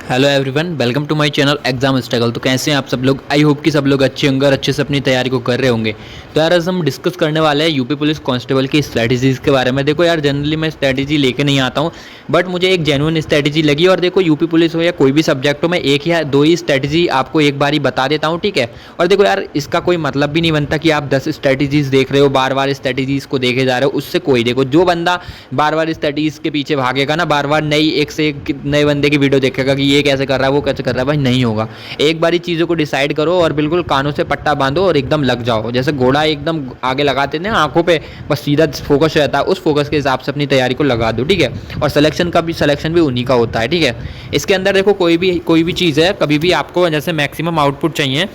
Hello everyone, welcome to my channel exam struggle. तो कैसे हैं आप सब लोग? आई होप कि सब लोग अच्छे होंगे और अच्छे से अपनी तैयारी को कर रहे होंगे। तो यार आज हम डिस्कस करने वाले हैं यूपी पुलिस कांस्टेबल की स्ट्रैटेजीज़ के बारे में। देखो यार, जनरली मैं स्ट्रैटेजी लेके नहीं आता हूँ, बट मुझे एक जेन्युइन स्ट्रैटेजी लगी। और देखो, यूपी पुलिस हो या कोई भी सब्जेक्ट हो, मैं एक या दो ही स्ट्रैटेजी आपको एक बार ही बता देता हूँ, ठीक है। और देखो यार, इसका कोई मतलब भी नहीं बनता कि आप 10 स्ट्रैटेजीज देख रहे हो, बार बार स्ट्रैटेजीज को देखे जा रहे हो। उससे कोई, देखो, जो बंदा बार बार स्ट्रैटेजीज के पीछे भागेगा ना, बार बार नई एक से एक नए बंदे की वीडियो देखेगा कि ये कैसे कर रहा है, वो कैसे कर रहा है, भाई नहीं होगा। एक बार ही चीज़ों को डिसाइड करो और बिल्कुल कानों से पट्टा बांधो और एकदम लग जाओ। जैसे घोड़ा एकदम आगे लगाते हैं आंखों पे, बस सीधा फोकस रहता है, उस फोकस के हिसाब से अपनी तैयारी को लगा दो, ठीक है। और सिलेक्शन भी उन्हीं का होता है, ठीक है। इसके अंदर देखो, कोई भी चीज़ है, कभी भी आपको जैसे मैक्सिमम आउटपुट चाहिए,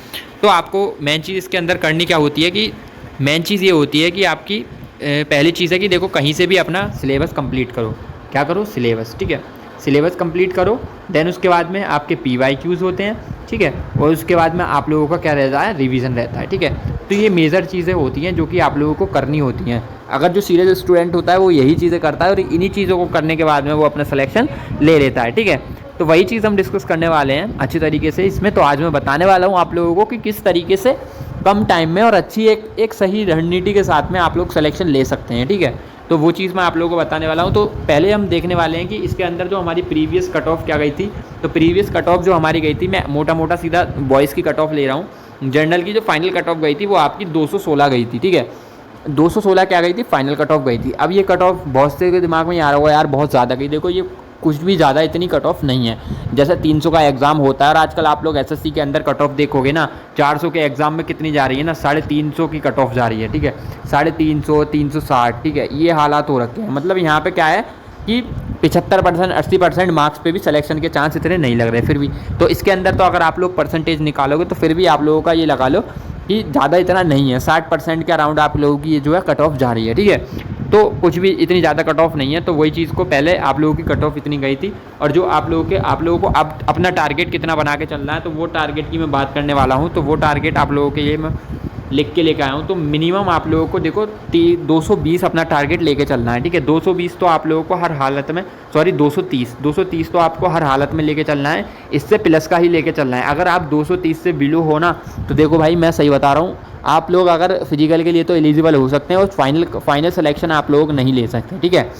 तो आपको मेन चीज़ इसके अंदर करनी क्या होती है कि मेन चीज़ ये होती है कि आपकी पहली चीज़ है कि देखो, कहीं से भी अपना सिलेबस कंप्लीट करो। क्या करो? सिलेबस, ठीक है। सिलेबस कंप्लीट करो। देन उसके बाद में आपके PYQs होते हैं, ठीक है। और उसके बाद में आप लोगों का क्या रहता है? रिवीजन रहता है, ठीक है। तो ये मेजर चीज़ें होती हैं जो कि आप लोगों को करनी होती हैं। अगर जो सीरियस स्टूडेंट होता है वो यही चीज़ें करता है और इन्हीं चीज़ों को करने के बाद में वो अपना सिलेक्शन ले लेता है, ठीक है। तो वही चीज़ हम डिस्कस करने वाले हैं अच्छी तरीके से इसमें। तो आज मैं बताने वाला हूँ आप लोगों को कि किस तरीके से कम टाइम में और अच्छी एक सही रणनीति के साथ में आप लोग सिलेक्शन ले सकते हैं, ठीक है। तो वो चीज़ मैं आप लोगों को बताने वाला हूँ। तो पहले हम देखने वाले हैं कि इसके अंदर जो हमारी प्रीवियस कट ऑफ क्या गई थी। तो प्रीवियस कट ऑफ जो हमारी गई थी, मैं मोटा मोटा सीधा बॉयज़ की कट ऑफ ले रहा हूँ। जनरल की जो फाइनल कट ऑफ गई थी वो आपकी 216 गई थी, ठीक है। 216 क्या गई थी? फाइनल कट ऑफ गई थी। अब ये कट ऑफ बहुत से के दिमाग में आ रहा होगा, यार बहुत ज़्यादा गई। देखो, ये कुछ भी ज़्यादा इतनी कट ऑफ नहीं है। जैसे 300 का एग्ज़ाम होता है और आजकल आप लोग SSC के अंदर कट ऑफ देखोगे ना, 400 के एग्ज़ाम में कितनी जा रही है ना, 350 की कट ऑफ जा रही है, ठीक है। 350, 360, ठीक है। ये हालात हो रखे हैं। मतलब यहाँ पे क्या है कि 75%, 80% मार्क्स पे भी सिलेक्शन के चांस इतने नहीं लग रहे फिर भी। तो इसके अंदर तो अगर आप लोग परसेंटेज निकालोगे तो फिर भी आप लोगों का ये लगा लो कि ज़्यादा इतना नहीं है। 60% के अराउंड आप लोगों की ये जो है कट ऑफ जा रही है, ठीक है। तो कुछ भी इतनी ज़्यादा कट ऑफ नहीं है। तो वही चीज़ को पहले आप लोगों की कट ऑफ इतनी गई थी और जो आप लोगों को अब अपना टारगेट कितना बना के चलना है, तो वो टारगेट की मैं बात करने वाला हूँ। तो वो टारगेट आप लोगों के लिए मैं लिख के लेके आया हूँ। तो मिनिमम आप लोगों को देखो 220 अपना टारगेट लेके चलना है, ठीक है। 220 तो आप लोगों को हर हालत में, सॉरी 230 तो आपको हर हालत में लेके चलना है। इससे प्लस का ही लेके चलना है। अगर आप 230 से बिलो हो ना, तो देखो भाई, मैं सही बता रहा हूँ, आप लोग अगर फिजिकल के लिए तो एलिजिबल हो सकते हैं और फाइनल सिलेक्शन आप लोग नहीं ले सकते, ठीक है।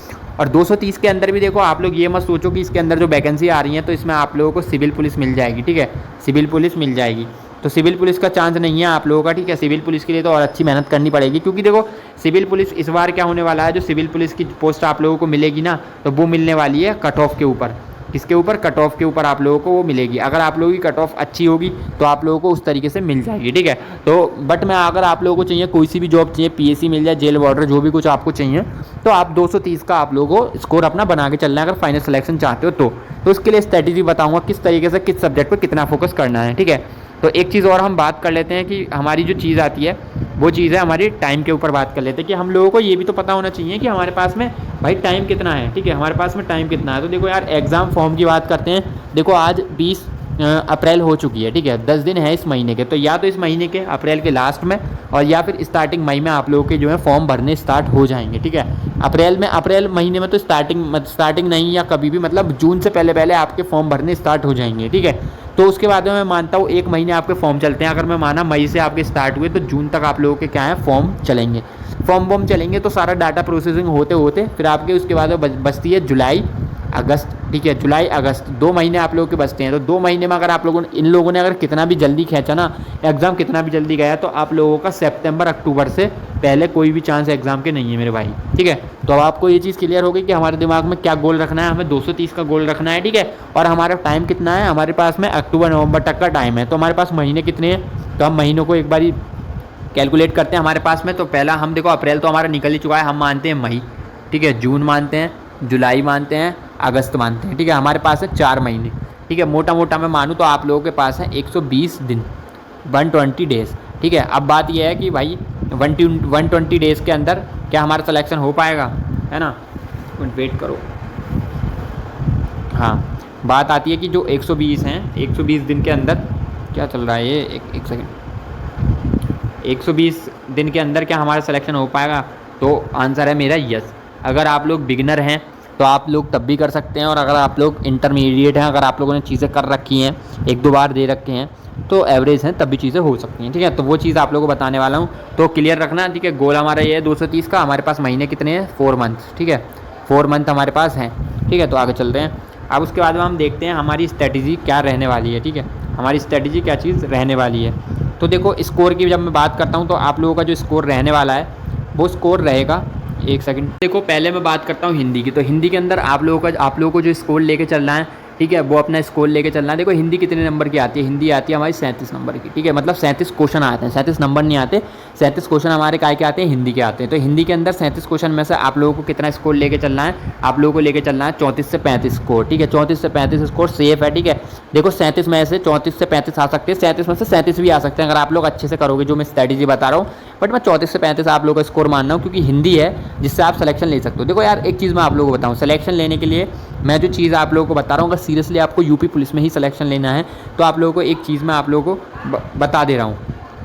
और 230 के अंदर भी देखो, आप लोग ये मत सोचो कि इसके अंदर जो वैकेंसी आ रही है तो इसमें आप लोगों को सिविल पुलिस मिल जाएगी, ठीक है। सिविल पुलिस मिल जाएगी, तो सिविल पुलिस का चांस नहीं है आप लोगों का, ठीक है। सिविल पुलिस के लिए तो और अच्छी मेहनत करनी पड़ेगी, क्योंकि देखो सिविल पुलिस इस बार क्या होने वाला है, जो सिविल पुलिस की पोस्ट आप लोगों को मिलेगी ना, तो वो मिलने वाली है कट ऑफ के ऊपर। किसके ऊपर? कट ऑफ के ऊपर आप लोगों को वो मिलेगी। अगर आप लोगों की कट ऑफ अच्छी होगी तो आप लोगों को उस तरीके से मिल जाएगी, ठीक है। तो बट मैं, अगर आप लोगों को चाहिए कोई सी भी जॉब चाहिए, PSC मिल जाए, जेल वार्डर, जो भी कुछ आपको चाहिए, तो आप 230 का आप लोगों को स्कोर अपना बना के चलना है अगर फाइनल सिलेक्शन चाहते हो तो उसके लिए स्ट्रैटेजी बताऊंगा किस तरीके से किस सब्जेक्ट पर कितना फोकस करना है, ठीक है। तो एक चीज़ और हम बात कर लेते हैं कि हमारी जो चीज़ आती है वो चीज़ है हमारी टाइम के ऊपर बात कर लेते हैं कि हम लोगों को ये भी तो पता होना चाहिए कि हमारे पास में भाई टाइम कितना है, ठीक है। हमारे पास में टाइम कितना है। तो देखो यार, एग्ज़ाम फॉर्म की बात करते हैं। देखो आज 20 अप्रैल हो चुकी है, ठीक है। 10 दिन है इस महीने के। तो या तो इस महीने के अप्रैल के लास्ट में और या फिर स्टार्टिंग मई में आप लोगों के जो है फॉर्म भरने स्टार्ट हो जाएंगे, ठीक है। अप्रैल महीने में तो स्टार्टिंग नहीं, या कभी भी, मतलब जून से पहले पहले आपके फॉर्म भरने स्टार्ट हो जाएंगे, ठीक है। तो उसके बाद में मैं मानता हूँ 1 महीने आपके फॉर्म चलते हैं। अगर मैं माना मई से आपके स्टार्ट हुए तो जून तक आप लोगों के क्या है, फॉर्म चलेंगे। फॉर्म चलेंगे तो सारा डाटा प्रोसेसिंग होते होते फिर आपके उसके बाद बचती है जुलाई अगस्त, ठीक है। जुलाई अगस्त 2 महीने आप लोगों के बचते हैं। तो 2 महीने में अगर आप लोगों ने, इन लोगों ने अगर कितना भी जल्दी खींचा ना, एग्ज़ाम कितना भी जल्दी गया, तो आप लोगों का सितंबर अक्टूबर से पहले कोई भी चांस एग्ज़ाम के नहीं है मेरे भाई, ठीक है। तो अब आपको ये चीज़ क्लियर हो गई कि हमारे दिमाग में क्या गोल रखना है। हमें 230 का गोल रखना है, ठीक है। और हमारा टाइम कितना है? हमारे पास में अक्टूबर नवंबर तक का टाइम है। तो हमारे पास महीने कितने हैं? तो हम महीनों को एक बार कैलकुलेट करते हैं हमारे पास में। तो पहला हम देखो, अप्रैल तो हमारा निकल ही चुका है, हम मानते हैं मई, ठीक है। जून मानते हैं, जुलाई मानते हैं, अगस्त मानते हैं, ठीक है। हमारे पास है 4 महीने, ठीक है। मोटा मोटा मैं मानूँ तो आप लोगों के पास है 120 दिन, 120 डेज़, ठीक है। अब बात यह है कि भाई 120 डेज़ के अंदर क्या हमारा सिलेक्शन हो पाएगा, है ना। वेट करो। हाँ, बात आती है कि जो 120 हैं, 120 दिन के अंदर क्या चल रहा है ये, एक सेकेंड, 120 दिन के अंदर क्या हमारा सिलेक्शन हो पाएगा? तो आंसर है मेरा यस। अगर आप लोग बिगिनर हैं तो आप लोग तब भी कर सकते हैं। और अगर आप लोग इंटरमीडिएट हैं, अगर आप लोगों ने चीज़ें कर रखी हैं, 1-2 बार दे रखे हैं, तो एवरेज हैं, तब भी चीज़ें हो सकती हैं, ठीक है। तो वो चीज़ आप लोगों को बताने वाला हूँ, तो क्लियर रखना, ठीक है। गोल हमारा ये है 230 का। हमारे पास महीने कितने हैं? 4 मंथ्स, ठीक है। 4 मंथ हमारे पास हैं, ठीक है। तो आगे चलते हैं। अब उसके बाद में हम देखते हैं हमारी स्ट्रेटजी क्या रहने वाली है, ठीक है। हमारी स्ट्रेटजी क्या चीज़ रहने वाली है। तो देखो स्कोर की जब मैं बात करता हूँ, तो आप लोगों का जो स्कोर रहने वाला है वो स्कोर रहेगा, एक सेकंड। देखो पहले मैं बात करता हूँ हिंदी की। तो हिंदी के अंदर आप लोगों को जो स्कोर लेके चलना है, ठीक है, वो अपना स्कोर लेके चलना है। देखो हिंदी कितने नंबर की आती है? हिंदी आती है हमारी 37 नंबर की, ठीक है। मतलब 37 क्वेश्चन आते हैं, 37 नंबर नहीं आते, 37 क्वेश्चन हमारे काय के आते हैं? हिंदी के आते हैं। तो हिंदी के अंदर 37 क्वेश्चन में से आप लोगों को कितना स्कोर लेके चलना है? आप लोगों को लेके चलना है 34 से 35 स्कोर, ठीक है। 34 से 35 स्कोर सेफ है, ठीक है। देखो 37 में से 34 से 35 आ सकते हैं, 37 में से 37 भी आ सकते हैं अगर आप लोग अच्छे से करोगे, जो मैं स्ट्रेटजी बता रहा हूँ। बट मैं 34 से 35 आप लोगों का स्कोर मान रहा हूँ, क्योंकि हिंदी है जिससे आप सिलेक्शन ले सकते हो। देखो यार एक चीज़ मैं आप लोगों को बताऊँ, सिलेक्शन लेने के लिए मैं जो चीज़ आप लोगों को बता रहा हूँ, अगर सीरियसली आपको यूपी पुलिस में ही सिलेक्शन लेना है, तो आप लोगों को एक चीज़ मैं आप लोगों को बता दे रहा हूँ,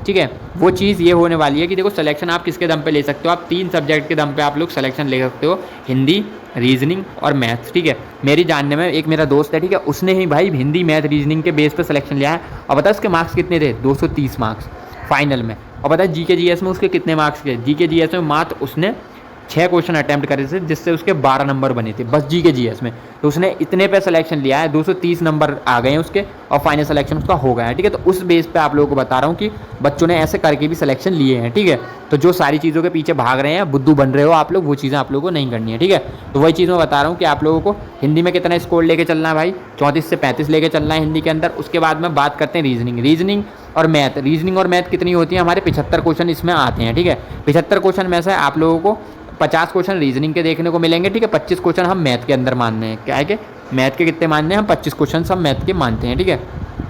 ठीक है। वो चीज़ ये होने वाली है कि देखो सिलेक्शन आप किसके दम पे ले सकते हो? आप 3 सब्जेक्ट के दम पे आप लोग सिलेक्शन ले सकते हो, हिंदी, रीजनिंग और मैथ्स, ठीक है। मेरी जानने में एक मेरा दोस्त है, ठीक है, उसने ही भाई हिंदी, मैथ, रीजनिंग के बेस पे सिलेक्शन लिया है। और पता है उसके मार्क्स कितने थे? 230 मार्क्स फाइनल में। और पता है जीके जीएस में उसके कितने मार्क्स थे? जीके जीएस में मात्र उसने 6 क्वेश्चन अटैम्प्ट करे थे, जिससे उसके 12 नंबर बने थे बस जीके जीएस में। तो उसने इतने पे सिलेक्शन लिया है, 230 नंबर आ गए हैं उसके, और फाइनल सिलेक्शन उसका हो गया है, ठीक है। तो उस बेस पे आप लोगों को बता रहा हूँ कि बच्चों ने ऐसे करके भी सिलेक्शन लिए हैं, ठीक है। तो जो सारी चीज़ों के पीछे भाग रहे हैं, बुद्धू बन रहे हो आप लोग, वो चीज़ें आप लोगों को नहीं करनी है, ठीक है। तो वही चीज़ मैं बता रहा हूँ कि आप लोगों को हिंदी में कितना स्कोर लेके चलना है भाई? 34 से 35 लेके चलना है हिंदी के अंदर। उसके बाद में बात करते हैं रीजनिंग और मैथ। रीजनिंग और मैथ कितनी होती है? हमारे 75 क्वेश्चन इसमें आते हैं, ठीक है। 75 क्वेश्चन में से आप लोगों को 50 क्वेश्चन रीजनिंग के देखने को मिलेंगे, ठीक है। 25 क्वेश्चन हम मैथ के अंदर मानने हैं। क्या है कि मैथ के कितने मानने हैं? हम 25 क्वेश्चन हम मैथ के मानते हैं, ठीक है।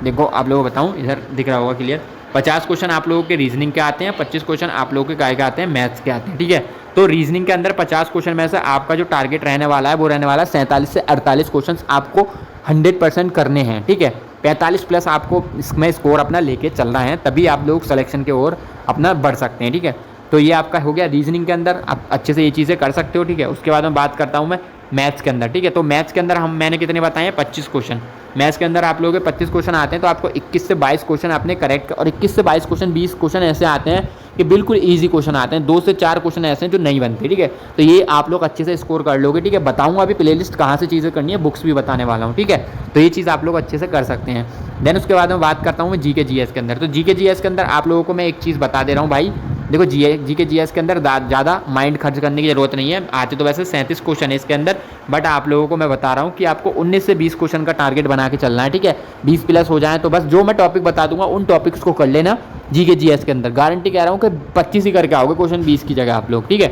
देखो आप लोगों को बताऊँ, इधर दिख रहा होगा क्लियर। 50 क्वेश्चन आप लोगों के रीजनिंग के आते हैं, 25 क्वेश्चन आप लोगों के काय के आते हैं? मैथ्स के आते हैं, ठीक है। तो रीजनिंग के अंदर 50 क्वेश्चन में से आपका जो टारगेट रहने वाला है वो रहने वाला है 47 से 48 क्वेश्चन आपको 100% करने हैं, ठीक है। 45 प्लस आपको इसमें स्कोर अपना लेके चलना है, तभी आप लोग सिलेक्शन की ओर अपना बढ़ सकते हैं, ठीक है। तो ये आपका हो गया रीजनिंग के अंदर, आप अच्छे से ये चीज़ें कर सकते हो, ठीक है। उसके बाद मैं बात करता हूँ मैं मैथ्स के अंदर, ठीक है। तो मैथ्स के अंदर मैंने कितने बताए हैं? 25 क्वेश्चन। मैथ्स के अंदर आप लोगों के 25 क्वेश्चन आते हैं, तो आपको 21 से 22 क्वेश्चन आपने करेक्ट, और 21 से 22 क्वेश्चन 20 क्वेश्चन ऐसे आते हैं कि बिल्कुल ईजी क्वेश्चन आते हैं। 2 से 4 क्वेश्चन ऐसे हैं जो नहीं बनते, ठीक है। तो ये आप लोग अच्छे से स्कोर कर लोगे, ठीक है। बताऊँगा अभी प्लेलिस्ट कहाँ से चीज़ें करनी है, बुक्स भी बताने वाला हूँ, ठीक है। तो ये चीज़ आप लोग अच्छे से कर सकते हैं। देन उसके बाद मैं बात करता हूँ मैं जीके जीएस के अंदर। तो जीके जीएस के अंदर आप लोगों को मैं एक चीज़ बता दे रहा हूँ भाई, देखो जीके जीएस के अंदर ज़्यादा माइंड खर्च करने की ज़रूरत नहीं है। आते तो वैसे 37 क्वेश्चन है इसके अंदर, बट आप लोगों को मैं बता रहा हूँ कि आपको 19 से 20 क्वेश्चन का टारगेट बना के चलना है, ठीक है। 20 प्लस हो जाए तो बस जो मैं टॉपिक बता दूंगा उन टॉपिक्स को कर लेना जीके जीएस के अंदर। गारंटी कह रहा हूँ कि 25 ही करके आओगे क्वेश्चन 20 की जगह आप लोग, ठीक है।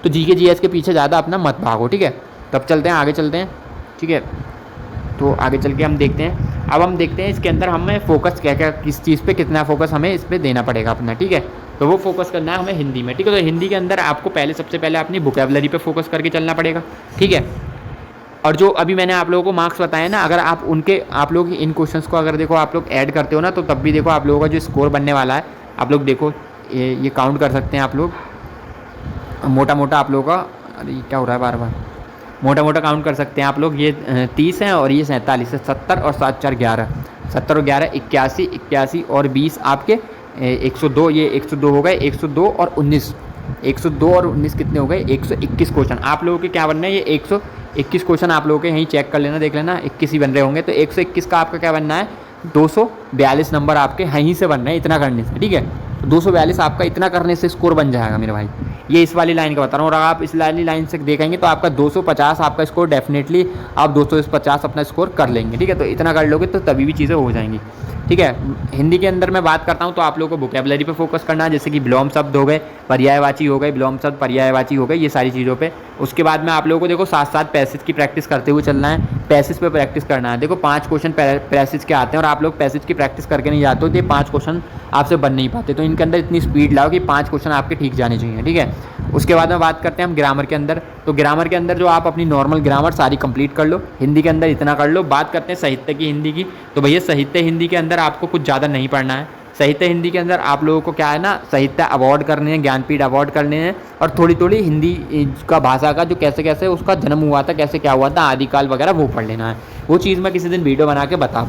तो जीके जीएस के पीछे ज़्यादा अपना मत भागो, ठीक है। तब चलते हैं आगे चलते हैं, ठीक है। तो आगे चल के हम देखते हैं, अब हम देखते हैं इसके अंदर हमें फोकस क्या क्या, किस चीज़ पे कितना फोकस हमें इस पर देना पड़ेगा अपना, ठीक है। तो वो फोकस करना है हमें हिंदी में, ठीक है। तो हिंदी के अंदर आपको सबसे पहले अपनी वोकैबुलरी पे फोकस करके चलना पड़ेगा, ठीक है। और जो अभी मैंने आप लोगों को मार्क्स बताए ना, अगर आप लोग इन क्वेश्चंस को अगर देखो आप लोग ऐड करते हो ना, तो तब भी देखो आप लोगों का जो स्कोर बनने वाला है, आप लोग देखो ये काउंट कर सकते हैं आप लोग, मोटा मोटा आप लोगों का, अरे ये क्या हो रहा है बार बार, मोटा मोटा काउंट कर सकते हैं आप लोग। ये 30 है और ये 47 है, 70 और 7 4 11, 70 और 11 81, 81 और 20 आपके 102, ये 102 हो गए, 102 और 19, 102 और 19 कितने हो गए? 121 क्वेश्चन आप लोगों के क्या बनना है? ये 121 क्वेश्चन आप लोगों के यहीं चेक कर लेना, देख लेना 21 ही बन रहे होंगे। तो 121 का आपका क्या बनना है? 242 नंबर आपके यहीं से बन रहे हैं, इतना करने से, ठीक है। तो 242 आपका इतना करने से स्कोर बन जाएगा मेरे भाई। ये इस वाली लाइन का बता रहा हूँ, और अगर आप इस वाली लाइन से देखेंगे तो आपका 250 आपका स्कोर डेफिनेटली आप 250 अपना स्कोर कर लेंगे, ठीक है। तो इतना कर लोगे तो तभी भी चीज़ें हो जाएंगी, ठीक है। हिंदी के अंदर मैं बात करता हूँ तो आप लोगों को वोकैबुलरी पे फोकस करना है, जैसे कि विलोम शब्द हो गए, पर्यायवाची हो गए, विलोम शब्द पर्यायवाची हो गए, ये सारी चीज़ों पे। उसके बाद में आप लोगों को देखो साथ साथ पैसेज की प्रैक्टिस करते हुए चलना है, पैसेज पे प्रैक्टिस करना है। देखो 5 क्वेश्चन पैसेज के आते हैं और आप लोग पैसेज की प्रैक्टिस करके नहीं जाते हो तो ये 5 क्वेश्चन आपसे बन नहीं पाते। तो इनके अंदर इतनी स्पीड लाओ कि 5 क्वेश्चन आपके ठीक जाने चाहिए, ठीक है। उसके बाद में बात करते हैं हम ग्रामर के अंदर। तो ग्रामर के अंदर जो आप अपनी नॉर्मल ग्रामर सारी कंप्लीट कर लो, हिंदी के अंदर इतना कर लो। बात करते हैं साहित्य की, हिंदी की। तो भैया साहित्य हिंदी के अंदर आपको कुछ ज़्यादा नहीं पढ़ना है, साहित्य हिंदी के अंदर आप लोगों को क्या है ना, साहित्य अवार्ड करने हैं, ज्ञानपीठ अवार्ड करने हैं, और थोड़ी थोड़ी हिंदी का भाषा का जो कैसे कैसे उसका जन्म हुआ था, कैसे क्या हुआ था, आदिकाल वगैरह वो पढ़ लेना है। वो चीज़ मैं किसी दिन वीडियो बना के बता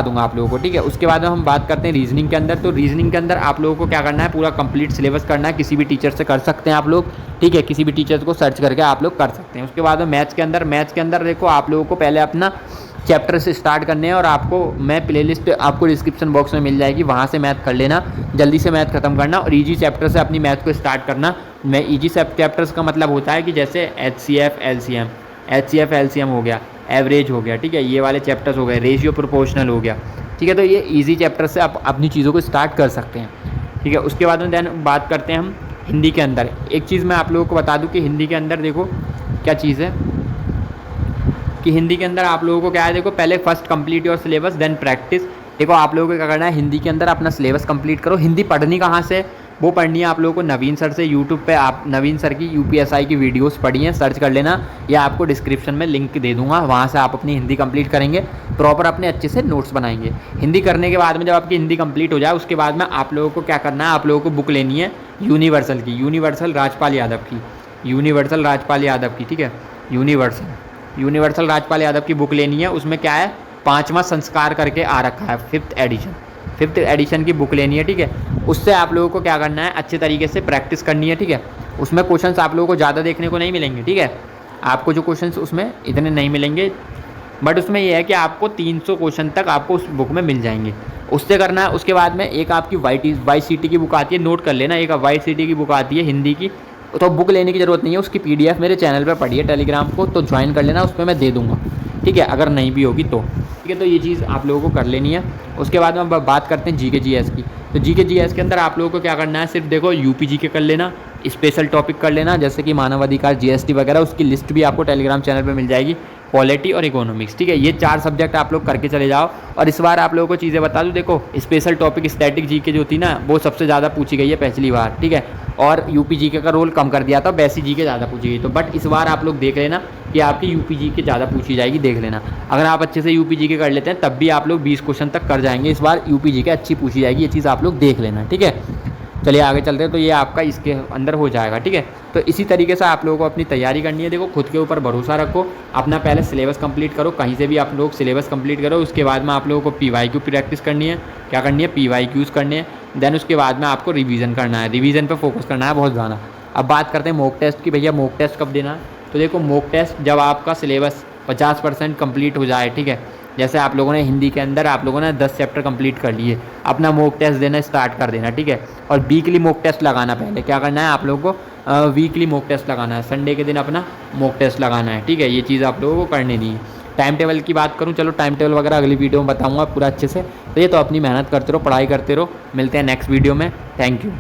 दूंगा आप लोगों को, ठीक है। उसके बाद हम बात करते हैं रीजनिंग के अंदर। तो रीजनिंग के अंदर आप लोगों को क्या करना है, पूरा कंप्लीट सिलेबस करना है। किसी भी टीचर से कर सकते हैं आप लोग, ठीक है, किसी भी टीचर को सर्च करके आप लोग कर सकते हैं। उसके बाद में मैथ्स के अंदर देखो आप लोगों को पहले अपना चैप्टर से स्टार्ट करने हैं, और आपको मैं प्लेलिस्ट आपको डिस्क्रिप्शन बॉक्स में मिल जाएगी, वहाँ से मैथ कर लेना, जल्दी से मैथ खत्म करना, और ईजी चैप्टर से अपनी मैथ को स्टार्ट करना। मैं ईजी चैप्टर्स का मतलब होता है कि जैसे HCF LCM हो गया, एवरेज हो गया, ठीक है, ये वाले चैप्टर्स हो गए, रेशियो प्रोपोर्शनल हो गया, ठीक है। तो ये ईजी चैप्टर से आप अपनी चीज़ों को स्टार्ट कर सकते हैं, ठीक है। उसके बाद में देन बात करते हैं हम हिंदी के अंदर। एक चीज़ मैं आप लोगों को बता दूं कि हिंदी के अंदर देखो क्या चीज़ है कि हिंदी के अंदर आप लोगों को क्या है, देखो पहले first complete your syllabus then practice. देखो आप लोगों को क्या करना है, हिंदी के अंदर अपना सिलेबस कंप्लीट करो। हिंदी पढ़नी कहाँ से, वो पढ़नी है आप लोगों को नवीन सर से। यूट्यूब पे आप नवीन सर की UPSI की वीडियोस पढ़िए, सर्च कर लेना, या आपको डिस्क्रिप्शन में लिंक दे दूंगा, वहाँ से आप अपनी हिंदी कंप्लीट करेंगे, प्रॉपर अपने अच्छे से नोट्स बनाएंगे। हिंदी करने के बाद में जब आपकी हिंदी कंप्लीट हो जाए, उसके बाद में आप लोगों को क्या करना है, आप लोगों को बुक लेनी है यूनिवर्सल की, यूनिवर्सल राजपाल यादव की, ठीक है, यूनिवर्सल राजपाल यादव की बुक लेनी है। उसमें क्या है, 5वां संस्कार करके आ रखा है, 5th एडिशन की बुक लेनी है, ठीक है। उससे आप लोगों को क्या करना है, अच्छे तरीके से प्रैक्टिस करनी है, ठीक है। उसमें क्वेश्चंस आप लोगों को ज़्यादा देखने को नहीं मिलेंगे, ठीक है, आपको जो क्वेश्चंस उसमें इतने नहीं मिलेंगे, बट उसमें यह है कि आपको 300 क्वेश्चन तक आपको उस बुक में मिल जाएंगे, उससे करना है। उसके बाद में एक आपकी YCT की बुक आती है, नोट कर लेना, एक YCT की बुक आती है हिंदी की, तो बुक लेने की ज़रूरत नहीं है, उसकी PDF मेरे चैनल पर पड़ी है टेलीग्राम को, तो ज्वाइन कर लेना, उस पर मैं दे दूँगा, ठीक है, अगर नहीं भी होगी तो, ठीक है। तो ये चीज़ आप लोगों को कर लेनी है। उसके बाद में हम बात करते हैं GK GS की। तो GK GS के अंदर आप लोगों को क्या करना है, सिर्फ देखो UP GK कर लेना, स्पेशल टॉपिक कर लेना, जैसे कि मानव अधिकार, GST वगैरह, उसकी लिस्ट भी आपको टेलीग्राम चैनल पर मिल जाएगी, पॉलिटी और इकोनॉमिक्स, ठीक है। ये 4 सब्जेक्ट आप लोग करके चले जाओ। और इस बार आप लोगों को चीज़ें बता दूँ, देखो स्पेशल टॉपिक स्टैटिक GK जो थी ना, वो सबसे ज़्यादा पूछी गई है पिछली बार, ठीक है, और UP GK का रोल कम कर दिया था, बेसिक GK ज़्यादा पूछी गई। तो बट इस बार आप लोग देख लेना कि आपकी UP GK ज़्यादा पूछी जाएगी, देख लेना। अगर आप अच्छे से UP GK कर लेते हैं तब भी आप लोग 20 क्वेश्चन तक कर जाएंगे। इस बार UP GK अच्छी पूछी जाएगी, ये चीज़ आप लोग देख लेना, ठीक है। चलिए आगे चलते हैं। तो ये आपका इसके अंदर हो जाएगा, ठीक है। तो इसी तरीके से आप लोगों को अपनी तैयारी करनी है। देखो खुद के ऊपर भरोसा रखो, अपना पहले सिलेबस कंप्लीट करो, कहीं से भी आप लोग सिलेबस कंप्लीट करो। उसके बाद में आप लोगों को PYQ प्रैक्टिस करनी है, क्या करनी है, PYQs करने हैं। देन उसके बाद में आपको रिवीजन करना है, रिवीजन पे फोकस करना है बहुत ज़्यादा। अब बात करते हैं मॉक टेस्ट की। भैया मॉक टेस्ट कब देना है, तो देखो मॉक टेस्ट जब आपका सिलेबस 50% कंप्लीट हो जाए, ठीक है। जैसे आप लोगों ने हिंदी के अंदर आप लोगों ने 10 चैप्टर कंप्लीट कर लिए, अपना मॉक टेस्ट देना स्टार्ट कर देना, ठीक है। और वीकली मॉक टेस्ट लगाना, पहले क्या करना है आप लोगों को, वीकली मॉक टेस्ट लगाना है, संडे के दिन अपना मॉक टेस्ट लगाना है, ठीक है। ये चीज़ आप लोगों को करनी नहीं है। टाइम टेबल की बात करूँ, चलो टाइम टेबल वगैरह अगली वीडियो में बताऊँगा पूरा अच्छे से। तो ये तो अपनी मेहनत करते रहो, पढ़ाई करते रहो, मिलते हैं नेक्स्ट वीडियो में। Thank you.